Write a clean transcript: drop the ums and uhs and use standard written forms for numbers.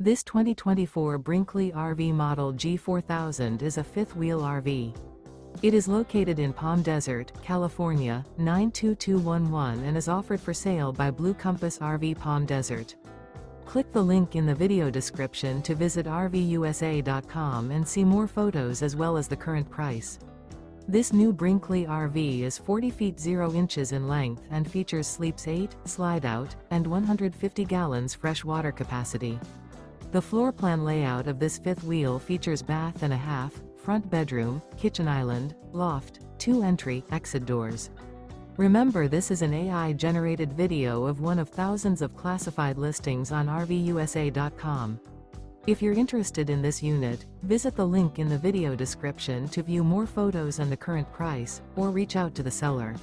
This 2024 Brinkley RV Model G 4000 is a fifth-wheel RV. It is located in Palm Desert, California, 92211 and is offered for sale by Blue Compass RV Palm Desert. Click the link in the video description to visit RVUSA.com and see more photos as well as the current price. This new Brinkley RV is 40 feet 0 inches in length and features sleeps 8, slide-out, and 150 gallons fresh water capacity. The floor plan layout of this fifth wheel features bath and a half, front bedroom, kitchen island, loft, 2 entry/exit doors. Remember, this is an AI-generated video of one of thousands of classified listings on RVUSA.com. If you're interested in this unit, visit the link in the video description to view more photos and the current price, or reach out to the seller.